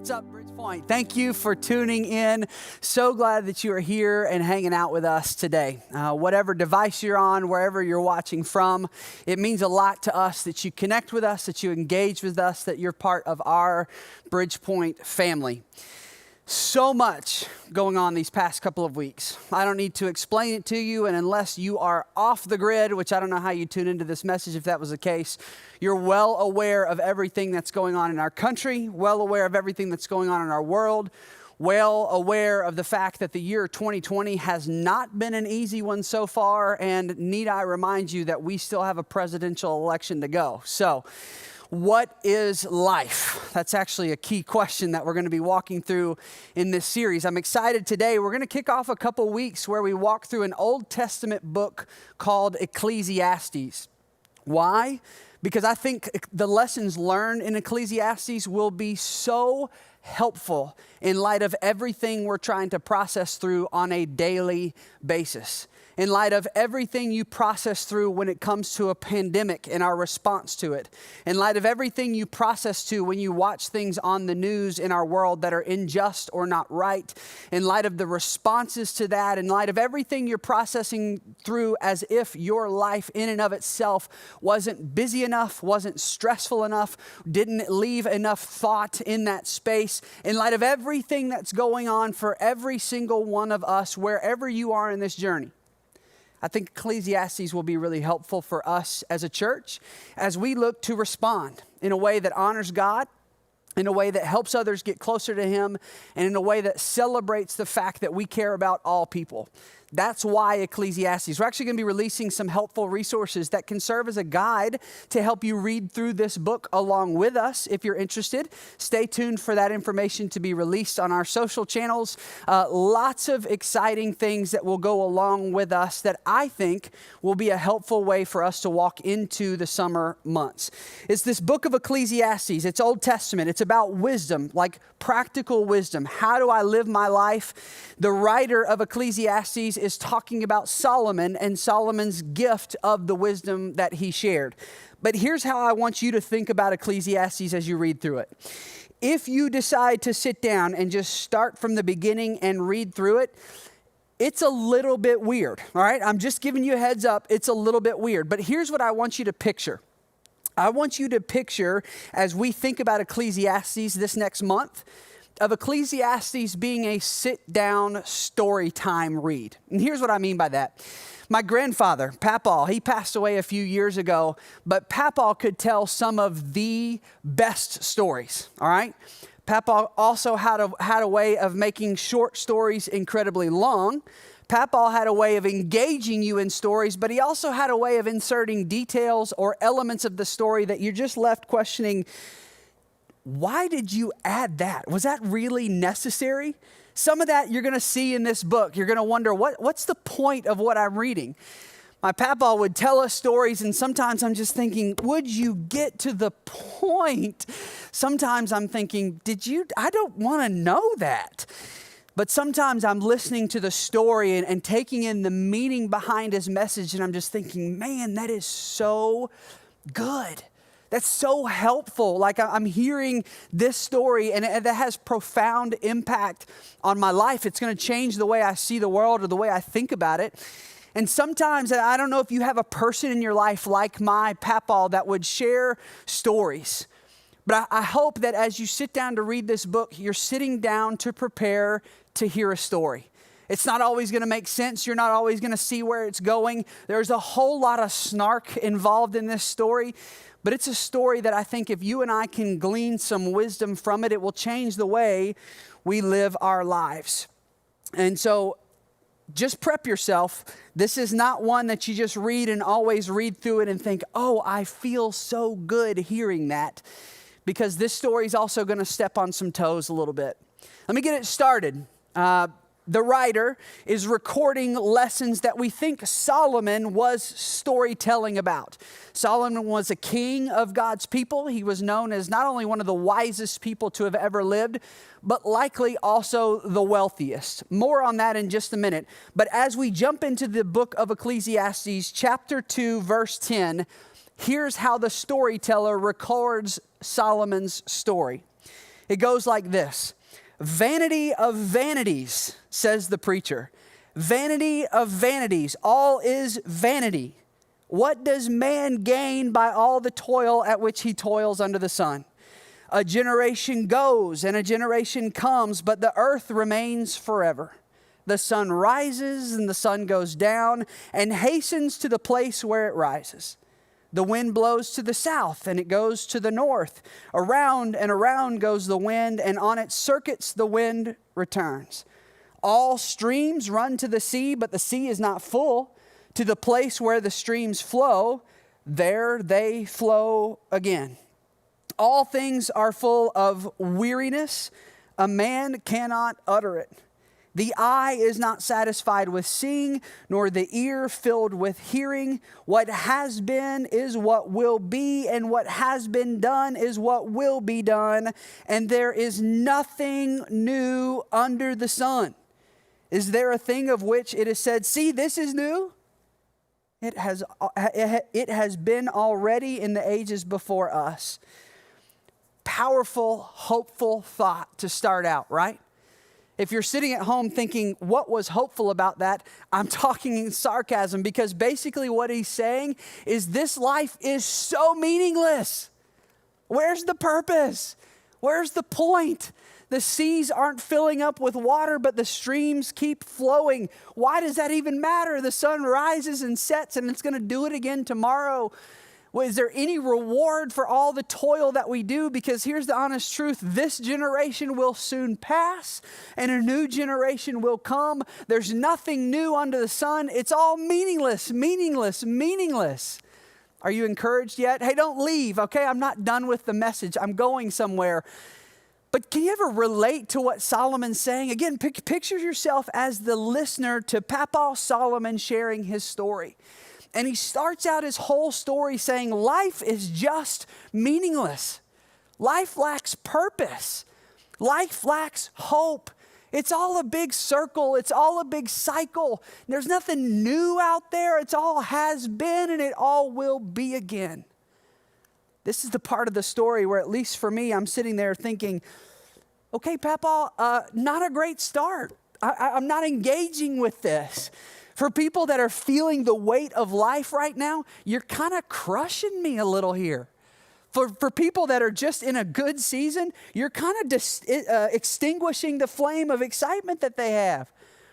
What's up, BridgePoint? Thank you for tuning in. So glad that you are here and hanging out with us today. Whatever device you're on, wherever you're watching from, it means a lot to us that you connect with us, that you engage with us, that you're part of our BridgePoint family. So much going on these past couple of weeks. I don't need to explain it to you, and unless you are off the grid, which I don't know how you tune into this message if that was the case, you're well aware of everything that's going on in our country, well aware of everything that's going on in our world, well aware of the fact that the year 2020 has not been an easy one so far, and need I remind you that we still have a presidential election to go. So, what is life? That's actually a key question that we're going to be walking through in this series. I'm excited today. We're going to kick off a couple weeks where we walk through an Old Testament book called Ecclesiastes. Why? Because I think the lessons learned in Ecclesiastes will be so helpful in light of everything we're trying to process through on a daily basis. In light of everything you process through when it comes to a pandemic and our response to it. In light of everything you process to when you watch things on the news in our world that are unjust or not right. In light of the responses to that. In light of everything you're processing through as if your life in and of itself wasn't busy enough, wasn't stressful enough, didn't leave enough thought in that space. In light of everything that's going on for every single one of us, wherever you are in this journey. I think Ecclesiastes will be really helpful for us as a church as we look to respond in a way that honors God, in a way that helps others get closer to Him, and in a way that celebrates the fact that we care about all people. That's why Ecclesiastes. We're actually going to be releasing some helpful resources that can serve as a guide to help you read through this book along with us if you're interested. Stay tuned for that information to be released on our social channels. Lots of exciting things that will go along with us that I think will be a helpful way for us to walk into the summer months. It's this book of Ecclesiastes. It's Old Testament. It's about wisdom, like practical wisdom. How do I live my life? The writer of Ecclesiastes is talking about Solomon and Solomon's gift of the wisdom that he shared. But here's how I want you to think about Ecclesiastes as you read through it. If you decide to sit down and just start from the beginning and read through it, it's a little bit weird, all right? I'm just giving you a heads up. It's a little bit weird. But here's what I want you to picture. I want you to picture, as we think about Ecclesiastes this next month, of Ecclesiastes being a sit-down story time read. And here's what I mean by that. My grandfather, Papaw, he passed away a few years ago, but Papaw could tell some of the best stories, all right? Papaw also had a way of making short stories incredibly long. Papaw had a way of engaging you in stories, but he also had a way of inserting details or elements of the story that you're just left questioning, why did you add that? Was that really necessary? Some of that you're going to see in this book. You're going to wonder, what's the point of what I'm reading? My Papaw would tell us stories, and sometimes I'm just thinking, would you get to the point? Sometimes I'm thinking, I don't want to know that. But sometimes I'm listening to the story and taking in the meaning behind his message, and I'm just thinking, man, that is so good. That's so helpful. Like I'm hearing this story and that has profound impact on my life. It's going to change the way I see the world or the way I think about it. And sometimes, I don't know if you have a person in your life like my Papaw that would share stories. But I hope that as you sit down to read this book, you're sitting down to prepare to hear a story. It's not always going to make sense. You're not always going to see where it's going. There's a whole lot of snark involved in this story. But it's a story that I think if you and I can glean some wisdom from it, it will change the way we live our lives. And so just prep yourself. This is not one that you just read and always read through it and think, oh, I feel so good hearing that. Because this story is also going to step on some toes a little bit. Let me get it started. The writer is recording lessons that we think Solomon was storytelling about. Solomon was a king of God's people. He was known as not only one of the wisest people to have ever lived, but likely also the wealthiest. More on that in just a minute. But as we jump into the book of Ecclesiastes, chapter 2, verse 10, here's how the storyteller records Solomon's story. It goes like this. Vanity of vanities, says the preacher. Vanity of vanities, all is vanity. What does man gain by all the toil at which he toils under the sun? A generation goes and a generation comes, but the earth remains forever. The sun rises and the sun goes down and hastens to the place where it rises. The wind blows to the south and it goes to the north. Around and around goes the wind, and on its circuits the wind returns. All streams run to the sea, but the sea is not full. To the place where the streams flow, there they flow again. All things are full of weariness. A man cannot utter it. The eye is not satisfied with seeing, nor the ear filled with hearing. What has been is what will be, and what has been done is what will be done. And there is nothing new under the sun. Is there a thing of which it is said, see, this is new? It has been already in the ages before us. Powerful, hopeful thought to start out, right? If you're sitting at home thinking, what was hopeful about that? I'm talking in sarcasm, because basically what he's saying is this life is so meaningless. Where's the purpose? Where's the point? The seas aren't filling up with water, but the streams keep flowing. Why does that even matter? The sun rises and sets, and it's going to do it again tomorrow. Well, is there any reward for all the toil that we do? Because here's the honest truth. This generation will soon pass, and a new generation will come. There's nothing new under the sun. It's all meaningless, meaningless, meaningless. Are you encouraged yet? Hey, don't leave, okay? I'm not done with the message. I'm going somewhere. But can you ever relate to what Solomon's saying? Again, picture yourself as the listener to Papa Solomon sharing his story. And he starts out his whole story saying, life is just meaningless. Life lacks purpose. Life lacks hope. It's all a big circle. It's all a big cycle. There's nothing new out there. It's all has been, and it all will be again. This is the part of the story where, at least for me, I'm sitting there thinking, okay, Papa, not a great start. I'm not engaging with this. For people that are feeling the weight of life right now, you're kind of crushing me a little here. For people that are just in a good season, you're kind of extinguishing the flame of excitement that they have.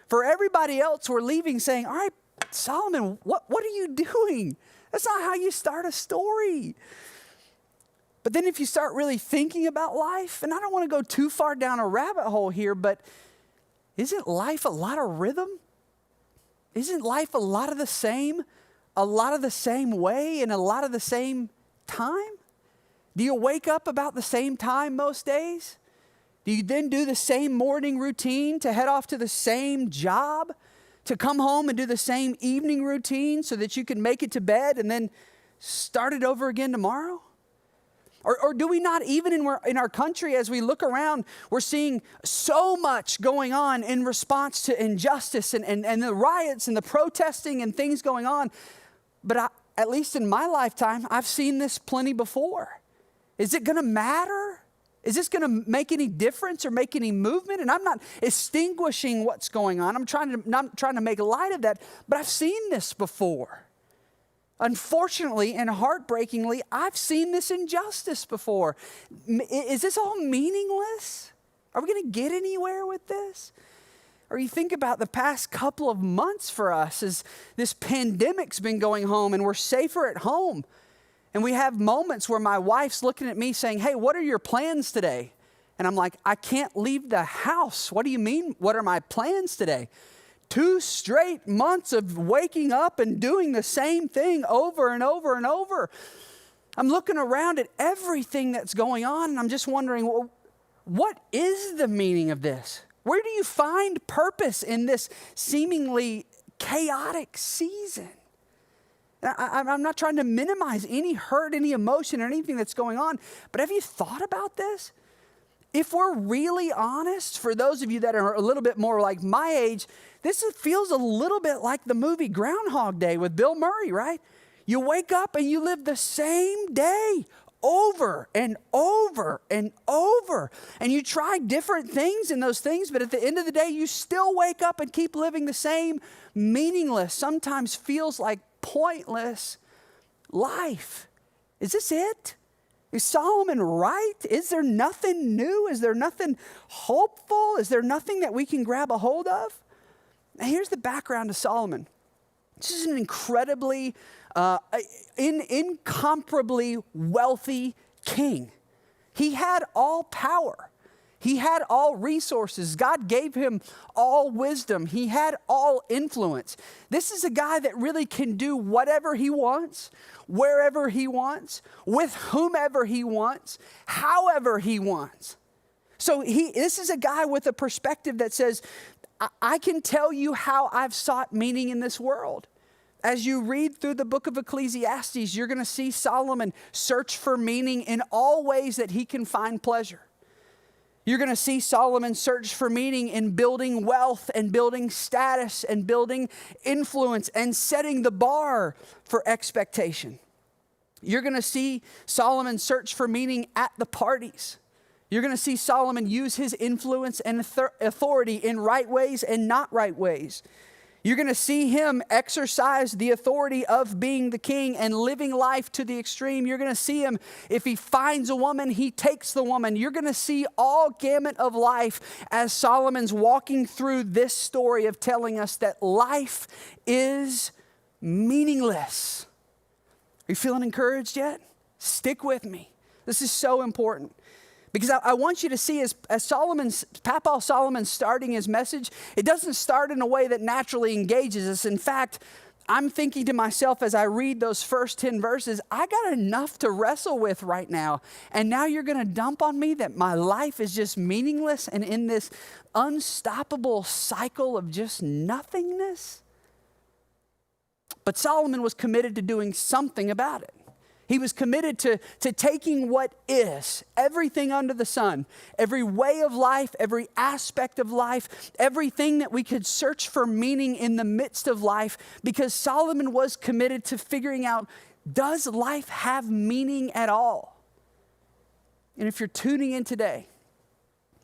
For everybody else, we're leaving saying, all right, Solomon, what are you doing? That's not how you start a story. But then if you start really thinking about life, and I don't want to go too far down a rabbit hole here, but isn't life a lot of rhythm? Isn't life a lot of the same way, and a lot of the same time? Do you wake up about the same time most days? Do you then do the same morning routine to head off to the same job, to come home and do the same evening routine so that you can make it to bed and then start it over again tomorrow? Or do we not, even in our country, as we look around, we're seeing so much going on in response to injustice and the riots and the protesting and things going on. But at least in my lifetime, I've seen this plenty before. Is it going to matter? Is this going to make any difference or make any movement? And I'm not extinguishing what's going on. I'm not trying to make light of that, but I've seen this before. Unfortunately and heartbreakingly, I've seen this injustice before. Is this all meaningless? Are we going to get anywhere with this? Or you think about the past couple of months for us as this pandemic's been going home and we're safer at home. And we have moments where my wife's looking at me saying, hey, what are your plans today? And I'm like, I can't leave the house. What do you mean? What are my plans today? 2 straight months of waking up and doing the same thing over and over and over. I'm looking around at everything that's going on, and I'm just wondering, well, what is the meaning of this? Where do you find purpose in this seemingly chaotic season? I'm not trying to minimize any hurt, any emotion, or anything that's going on, but have you thought about this? If we're really honest, for those of you that are a little bit more like my age, this feels a little bit like the movie Groundhog Day with Bill Murray, right? You wake up and you live the same day over and over and over. And you try different things in those things, but at the end of the day, you still wake up and keep living the same meaningless, sometimes feels like pointless life. Is this it? Is Solomon right? Is there nothing new? Is there nothing hopeful? Is there nothing that we can grab a hold of? Now, here's the background to Solomon. This is an incredibly, incomparably wealthy king. He had all power. He had all resources. God gave him all wisdom. He had all influence. This is a guy that really can do whatever he wants, wherever he wants, with whomever he wants, however he wants. So this is a guy with a perspective that says, I can tell you how I've sought meaning in this world. As you read through the book of Ecclesiastes, you're going to see Solomon search for meaning in all ways that he can find pleasure. You're going to see Solomon search for meaning in building wealth and building status and building influence and setting the bar for expectation. You're going to see Solomon search for meaning at the parties. You're going to see Solomon use his influence and authority in right ways and not right ways. You're going to see him exercise the authority of being the king and living life to the extreme. You're going to see him, if he finds a woman, he takes the woman. You're going to see all gamut of life as Solomon's walking through this story of telling us that life is meaningless. Are you feeling encouraged yet? Stick with me. This is so important. Because I want you to see as Papa Solomon's starting his message, it doesn't start in a way that naturally engages us. In fact, I'm thinking to myself as I read those first 10 verses, I got enough to wrestle with right now. And now you're going to dump on me that my life is just meaningless and in this unstoppable cycle of just nothingness? But Solomon was committed to doing something about it. He was committed to taking what is, everything under the sun, every way of life, every aspect of life, everything that we could search for meaning in the midst of life, because Solomon was committed to figuring out, does life have meaning at all? And if you're tuning in today,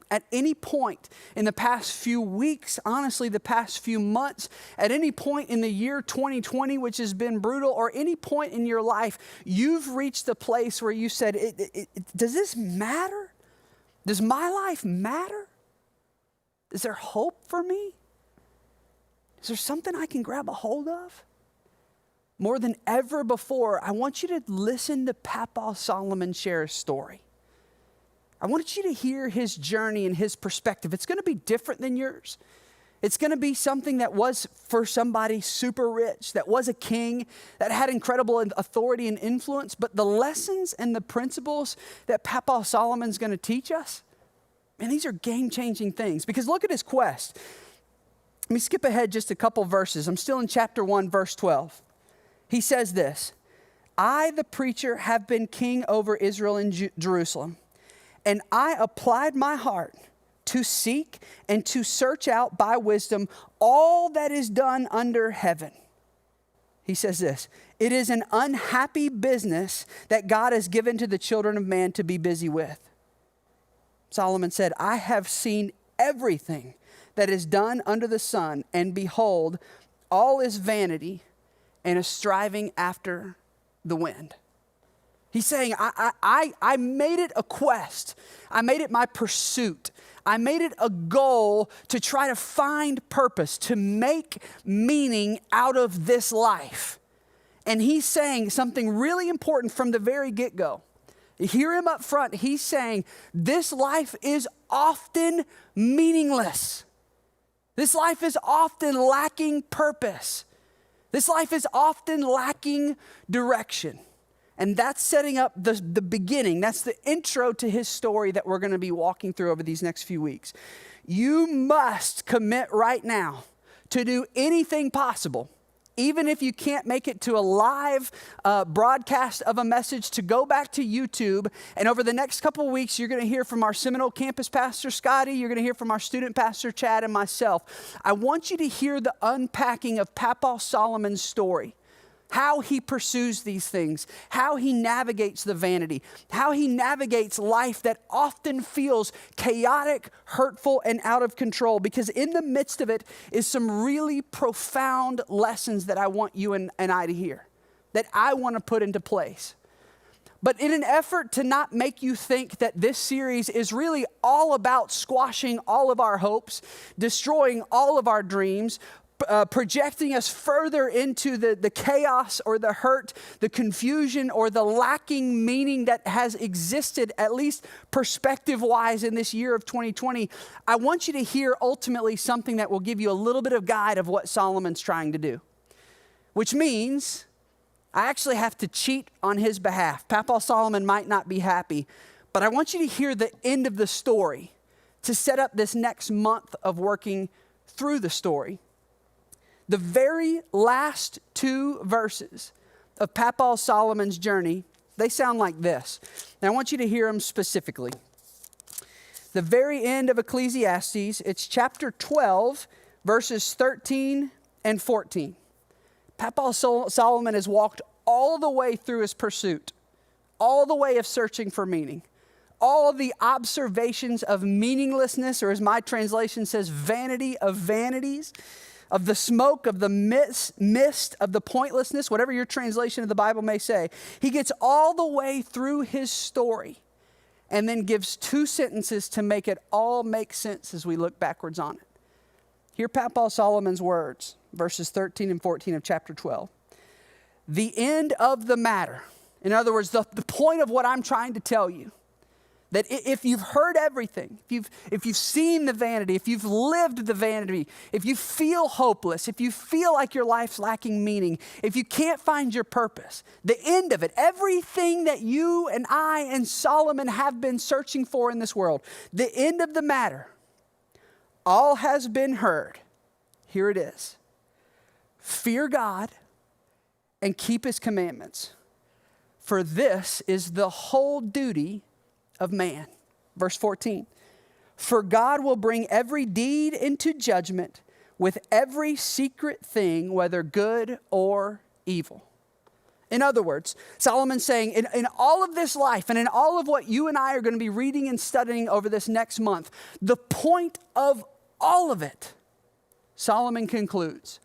at any point in the past few weeks, honestly, the past few months, at any point in the year 2020, which has been brutal, or any point in your life, you've reached a place where you said, does this matter? Does my life matter? Is there hope for me? Is there something I can grab a hold of? More than ever before, I want you to listen to Papa Solomon share his story. I want you to hear his journey and his perspective. It's going to be different than yours. It's going to be something that was for somebody super rich, that was a king, that had incredible authority and influence. But the lessons and the principles that Papa Solomon's going to teach us, man, these are game-changing things. Because look at his quest. Let me skip ahead just a couple verses. I'm still in chapter 1, verse 12. He says this, I, the preacher, have been king over Israel and Jerusalem. And I applied my heart to seek and to search out by wisdom all that is done under heaven. He says this, it is an unhappy business that God has given to the children of man to be busy with. Solomon said, I have seen everything that is done under the sun, and behold, all is vanity and a striving after the wind. He's saying, I made it a quest. I made it my pursuit. I made it a goal to try to find purpose, to make meaning out of this life. And he's saying something really important from the very get-go. You hear him up front. He's saying, this life is often meaningless. This life is often lacking purpose. This life is often lacking direction. And that's setting up the beginning. That's the intro to his story that we're going to be walking through over these next few weeks. You must commit right now to do anything possible, even if you can't make it to a live broadcast of a message, to go back to YouTube. And over the next couple of weeks, you're going to hear from our Seminole campus pastor, Scotty. You're going to hear from our student pastor, Chad, and myself. I want you to hear the unpacking of Papa Solomon's story. how he pursues these things, how he navigates the vanity, how he navigates life that often feels chaotic, hurtful, and out of control. Because in the midst of it is some really profound lessons that I want you and I to hear, that I want to put into place. But in an effort to not make you think that this series is really all about squashing all of our hopes, destroying all of our dreams, projecting us further into the chaos or the hurt, the confusion or the lacking meaning that has existed, at least perspective-wise, in this year of 2020, I want you to hear ultimately something that will give you a little bit of guide of what Solomon's trying to do, which means I actually have to cheat on his behalf. Papa Solomon might not be happy, but I want you to hear the end of the story to set up this next month of working through the story. The very last two verses of Papa Solomon's journey, they sound like this. And I want you to hear them specifically. The very end of Ecclesiastes, it's chapter 12, verses 13 and 14. Papa Solomon has walked all the way through his pursuit, all the way of searching for meaning, all the observations of meaninglessness, or as my translation says, vanity of vanities, of the smoke, of the mist, of the pointlessness, whatever your translation of the Bible may say. He gets all the way through his story and then gives two sentences to make it all make sense as we look backwards on it. Hear Papa Solomon's words, verses 13 and 14 of chapter 12. The end of the matter, in other words, the point of what I'm trying to tell you, that if you've heard everything, if you've seen the vanity, if you've lived the vanity, if you feel hopeless, if you feel like your life's lacking meaning, if you can't find your purpose, the end of it, everything that you and I and Solomon have been searching for in this world, the end of the matter, all has been heard. Here it is. Fear God and keep his commandments, for this is the whole duty of man. Verse 14, for God will bring every deed into judgment with every secret thing, whether good or evil. In other words, Solomon's saying in all of this life and in all of what you and I are going to be reading and studying over this next month, the point of all of it, Solomon concludes,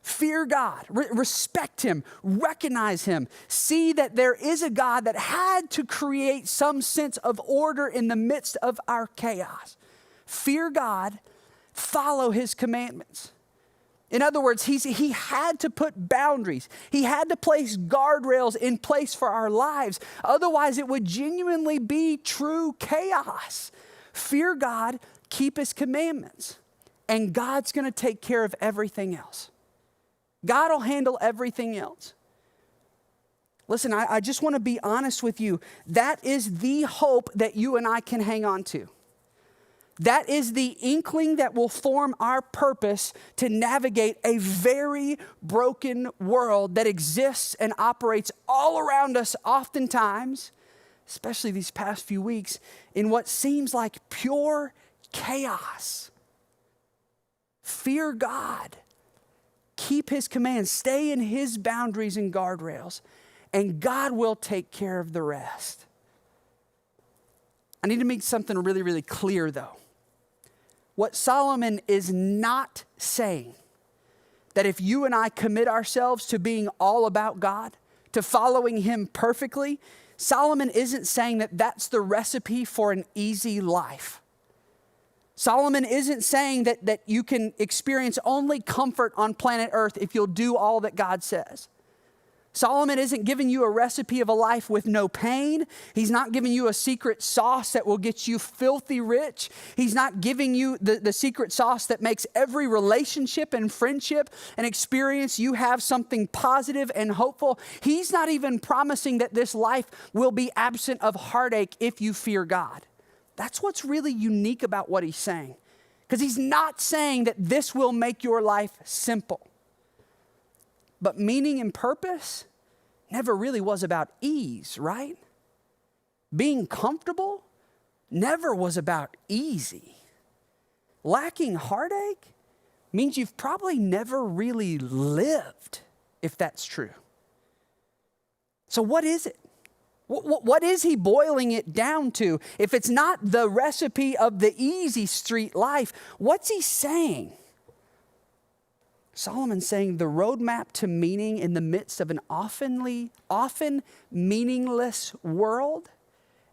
fear God, respect him, recognize him, see that there is a God that had to create some sense of order in the midst of our chaos. Fear God, follow his commandments. In other words, he had to put boundaries. He had to place guardrails in place for our lives. Otherwise, it would genuinely be true chaos. Fear God, keep his commandments, and God's going to take care of everything else. God will handle everything else. Listen, I just want to be honest with you. That is the hope that you and I can hang on to. That is the inkling that will form our purpose to navigate a very broken world that exists and operates all around us oftentimes, especially these past few weeks, in what seems like pure chaos. Fear God. Keep his commands, stay in his boundaries and guardrails, and God will take care of the rest. I need to make something really, really clear though. What Solomon is not saying, that if you and I commit ourselves to being all about God, to following him perfectly, Solomon isn't saying that that's the recipe for an easy life. Solomon isn't saying that you can experience only comfort on planet Earth if you'll do all that God says. Solomon isn't giving you a recipe of a life with no pain. He's not giving you a secret sauce that will get you filthy rich. He's not giving you the secret sauce that makes every relationship and friendship and experience you have something positive and hopeful. He's not even promising that this life will be absent of heartache if you fear God. That's what's really unique about what he's saying. Because he's not saying that this will make your life simple. But meaning and purpose never really was about ease, right? Being comfortable never was about easy. Lacking heartache means you've probably never really lived, if that's true. So what is it? What is he boiling it down to? If it's not the recipe of the easy street life, what's he saying? Solomon's saying the roadmap to meaning in the midst of an often meaningless world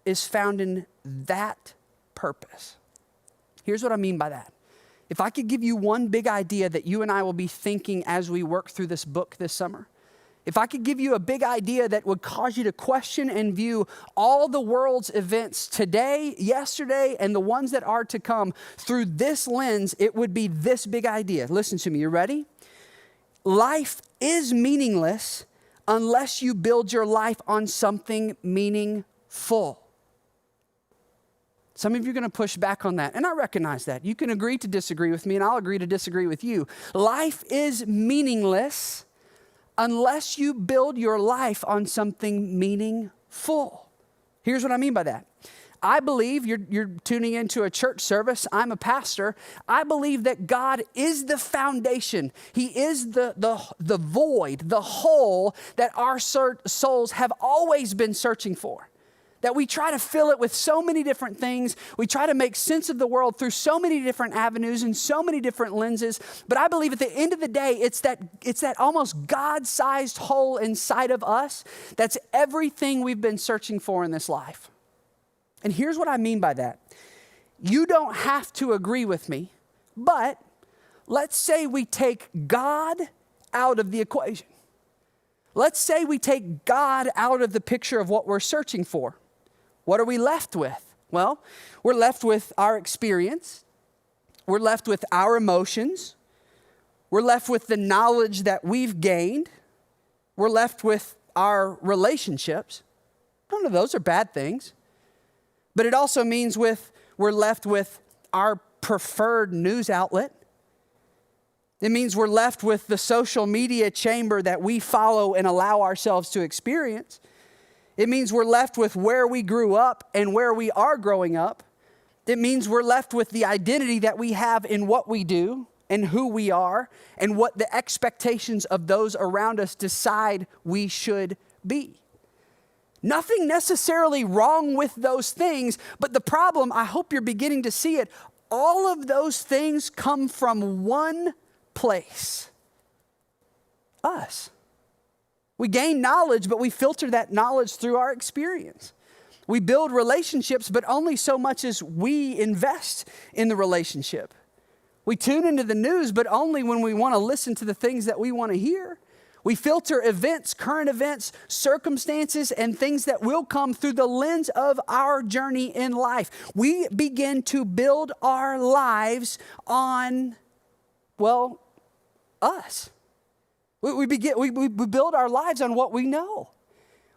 is found in that purpose. Here's what I mean by that. If I could give you one big idea that you and I will be thinking as we work through this book this summer, if I could give you a big idea that would cause you to question and view all the world's events today, yesterday, and the ones that are to come through this lens, it would be this big idea. Listen to me, you ready? Life is meaningless unless you build your life on something meaningful. Some of you are going to push back on that, and I recognize that. You can agree to disagree with me, and I'll agree to disagree with you. Life is meaningless unless you build your life on something meaningful. Here's what I mean by that. I believe you're tuning into a church service. I'm a pastor. I believe that God is the foundation. He is the void, the hole that our souls have always been searching for. That we try to fill it with so many different things. We try to make sense of the world through so many different avenues and so many different lenses. But I believe at the end of the day, it's that almost God-sized hole inside of us that's everything we've been searching for in this life. And here's what I mean by that. You don't have to agree with me, but let's say we take God out of the equation. Let's say we take God out of the picture of what we're searching for. What are we left with? Well, we're left with our experience. We're left with our emotions. We're left with the knowledge that we've gained. We're left with our relationships. None of those are bad things. But it also means we're left with our preferred news outlet. It means we're left with the social media chamber that we follow and allow ourselves to experience. It means we're left with where we grew up and where we are growing up. It means we're left with the identity that we have in what we do and who we are and what the expectations of those around us decide we should be. Nothing necessarily wrong with those things, but the problem, I hope you're beginning to see it, all of those things come from one place: us. We gain knowledge, but we filter that knowledge through our experience. We build relationships, but only so much as we invest in the relationship. We tune into the news, but only when we want to listen to the things that we want to hear. We filter events, current events, circumstances, and things that will come through the lens of our journey in life. We begin to build our lives on, well, us. We build our lives on what we know.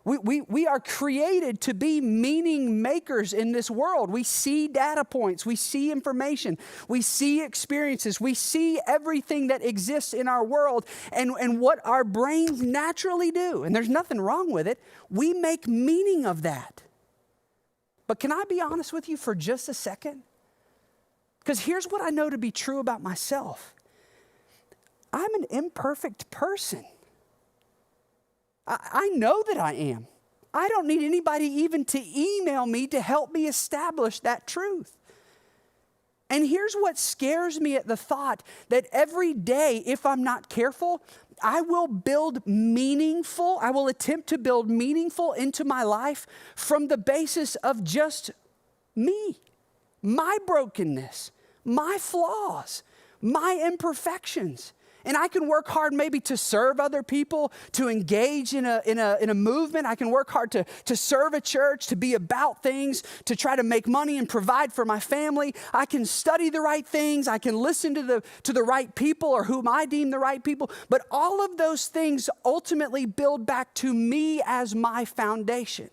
We are created to be meaning makers in this world. We see data points. We see information. We see experiences. We see everything that exists in our world and what our brains naturally do. And there's nothing wrong with it. We make meaning of that. But can I be honest with you for just a second? Because here's what I know to be true about myself. I'm an imperfect person. I know that I am. I don't need anybody even to email me to help me establish that truth. And here's what scares me at the thought that every day, if I'm not careful, I will attempt to build meaningful into my life from the basis of just me, my brokenness, my flaws, my imperfections. And I can work hard maybe to serve other people, to engage in a movement. I can work hard to serve a church, to be about things, to try to make money and provide for my family. I can study the right things. I can listen to the right people or whom I deem the right people. But all of those things ultimately build back to me as my foundation.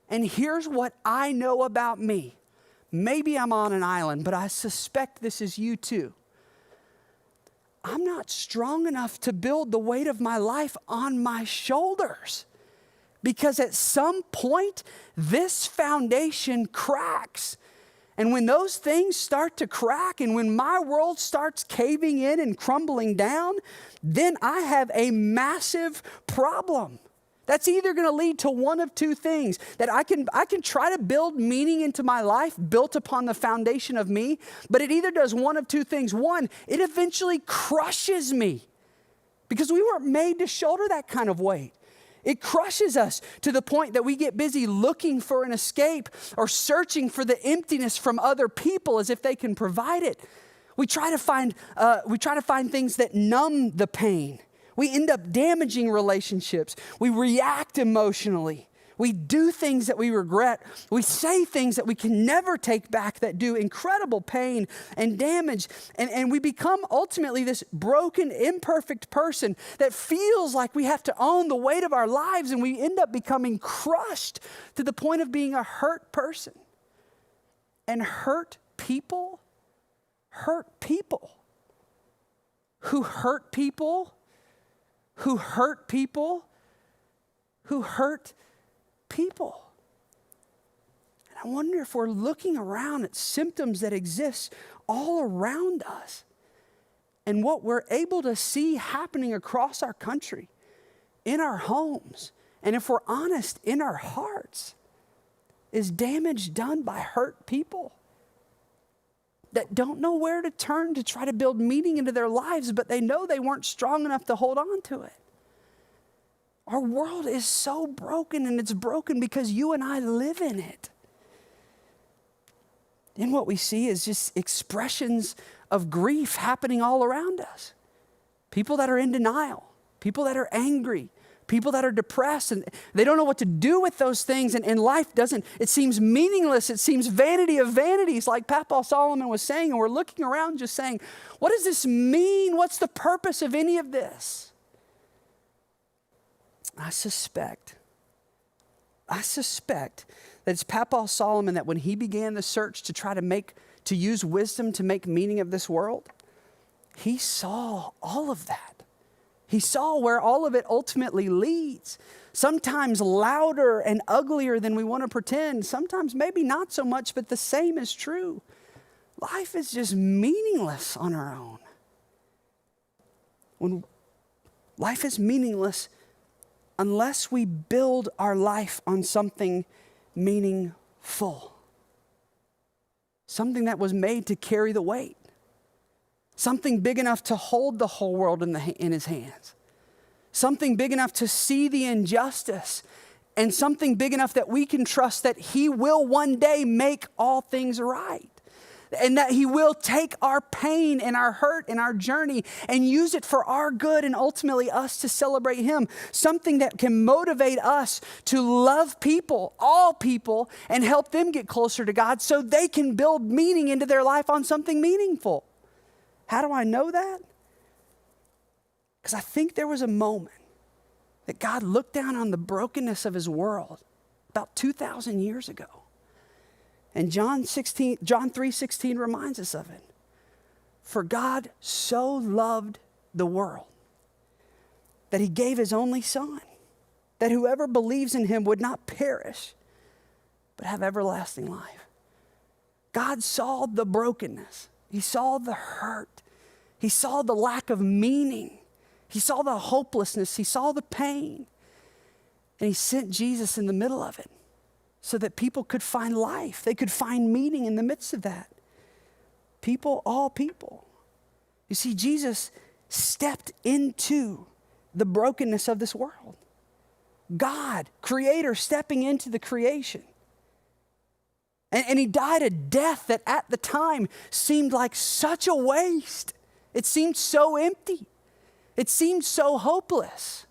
And here's what I know about me. Maybe I'm on an island, but I suspect this is you too. I'm not strong enough to build the weight of my life on my shoulders, because at some point, this foundation cracks. And when those things start to crack and when my world starts caving in and crumbling down, then I have a massive problem. That's either going to lead to one of two things, that I can try to build meaning into my life built upon the foundation of me, but it either does one of two things. One, it eventually crushes me because we weren't made to shoulder that kind of weight. It crushes us to the point that we get busy looking for an escape or searching for the emptiness from other people as if they can provide it. We try to find things that numb the pain. We end up damaging relationships. We react emotionally. We do things that we regret. We say things that we can never take back that do incredible pain and damage. And we become ultimately this broken, imperfect person that feels like we have to own the weight of our lives, and we end up becoming crushed to the point of being a hurt person. And hurt people who hurt people who hurt people who hurt people. And I wonder if we're looking around at symptoms that exist all around us and what we're able to see happening across our country, in our homes, and if we're honest, in our hearts, is damage done by hurt people that don't know where to turn to try to build meaning into their lives, but they know they weren't strong enough to hold on to it. Our world is so broken, and it's broken because you and I live in it. And what we see is just expressions of grief happening all around us. People that are in denial, people that are angry, people that are depressed, and they don't know what to do with those things, and life it seems meaningless. It seems vanity of vanities, like Papa Solomon was saying, and we're looking around just saying, what does this mean? What's the purpose of any of this? I suspect that it's Papa Solomon that when he began the search to try to use wisdom to make meaning of this world, he saw all of that. He saw where all of it ultimately leads. Sometimes louder and uglier than we want to pretend. Sometimes maybe not so much, but the same is true. Life is just meaningless on our own. When life is meaningless unless we build our life on something meaningful. Something that was made to carry the weight. Something big enough to hold the whole world in his hands. Something big enough to see the injustice. And something big enough that we can trust that he will one day make all things right. And that he will take our pain and our hurt and our journey and use it for our good and ultimately us to celebrate him. Something that can motivate us to love people, all people, and help them get closer to God so they can build meaning into their life on something meaningful. How do I know that? Because I think there was a moment that God looked down on the brokenness of his world about 2,000 years ago. And John 3:16 reminds us of it. For God so loved the world that he gave his only son, that whoever believes in him would not perish, but have everlasting life. God saw the brokenness. He saw the hurt. He saw the lack of meaning. He saw the hopelessness. He saw the pain. And he sent Jesus in the middle of it so that people could find life. They could find meaning in the midst of that. People, all people. You see, Jesus stepped into the brokenness of this world. God, creator, stepping into the creation. And he died a death that at the time seemed like such a waste. It seemed so empty. It seemed so hopeless.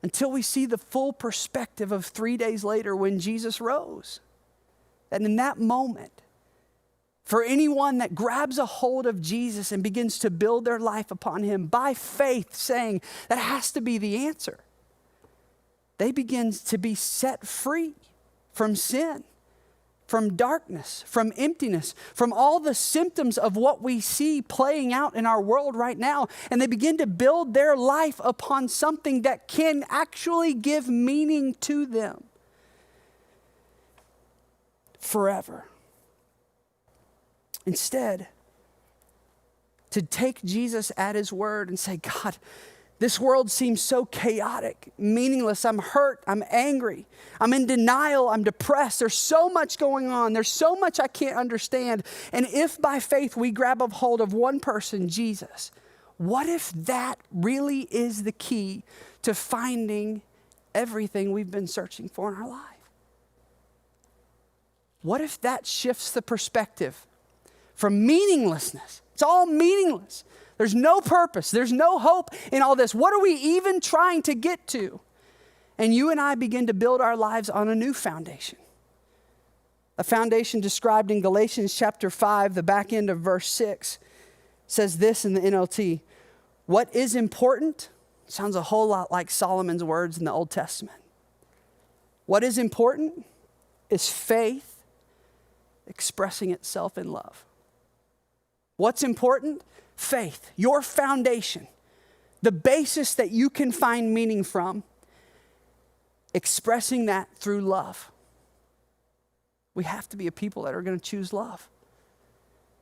Until we see the full perspective of 3 days later when Jesus rose. And in that moment, for anyone that grabs a hold of Jesus and begins to build their life upon him by faith, saying that has to be the answer, they begin to be set free from sin, from darkness, from emptiness, from all the symptoms of what we see playing out in our world right now. And they begin to build their life upon something that can actually give meaning to them forever. Instead, to take Jesus at his word and say, God, This world seems so chaotic, meaningless. I'm hurt. I'm angry. I'm in denial. I'm depressed. There's so much going on. There's so much I can't understand. And if by faith we grab a hold of one person, Jesus, what if that really is the key to finding everything we've been searching for in our life? What if that shifts the perspective from meaninglessness? It's all meaningless. There's no purpose. There's no hope in all this. What are we even trying to get to? And you and I begin to build our lives on a new foundation. A foundation described in Galatians chapter 5, the back end of verse 6, says this in the NLT. What is important sounds a whole lot like Solomon's words in the Old Testament. What is important is faith expressing itself in love. What's important? Faith, your foundation, the basis that you can find meaning from, expressing that through love. We have to be a people that are going to choose love.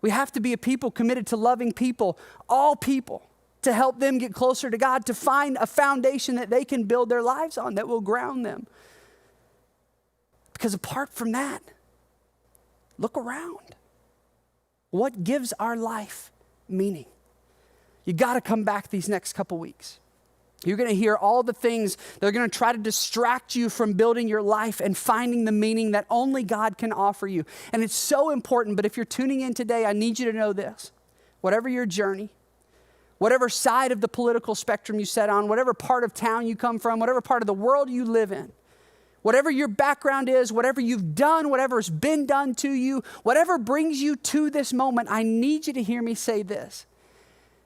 We have to be a people committed to loving people, all people, to help them get closer to God, to find a foundation that they can build their lives on that will ground them. Because apart from that, look around. What gives our life meaning? You got to come back these next couple weeks. You're going to hear all the things that are going to try to distract you from building your life and finding the meaning that only God can offer you. And it's so important, but if you're tuning in today, I need you to know this. Whatever your journey, whatever side of the political spectrum you sit on, whatever part of town you come from, whatever part of the world you live in, whatever your background is, whatever you've done, whatever's been done to you, whatever brings you to this moment, I need you to hear me say this.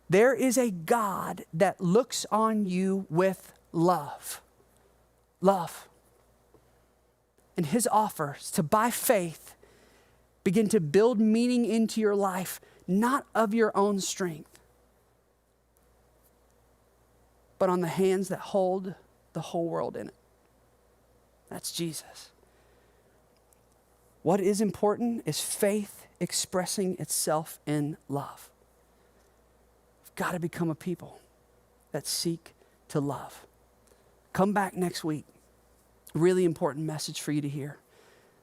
There is a God that looks on you with love. Love. And his offer is to, by faith, begin to build meaning into your life, not of your own strength, but on the hands that hold the whole world in it. That's Jesus. What is important is faith expressing itself in love. We've got to become a people that seek to love. Come back next week. Really important message for you to hear.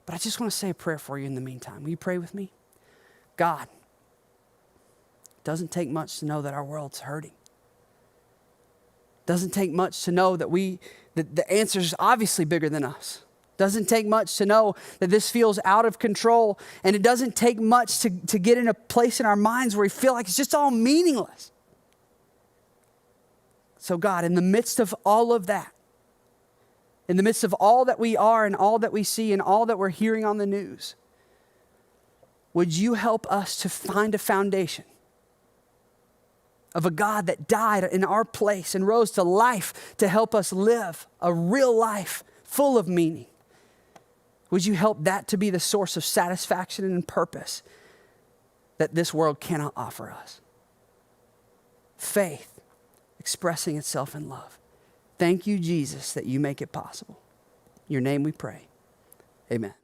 But I just want to say a prayer for you in the meantime. Will you pray with me? God, it doesn't take much to know that our world's hurting. Doesn't take much to know that the answer is obviously bigger than us. Doesn't take much to know that this feels out of control. And it doesn't take much to get in a place in our minds where we feel like it's just all meaningless. So God, in the midst of all of that, in the midst of all that we are and all that we see and all that we're hearing on the news, would you help us to find a foundation of a God that died in our place and rose to life to help us live a real life full of meaning? Would you help that to be the source of satisfaction and purpose that this world cannot offer us? Faith expressing itself in love. Thank you, Jesus, that you make it possible. In your name we pray. Amen.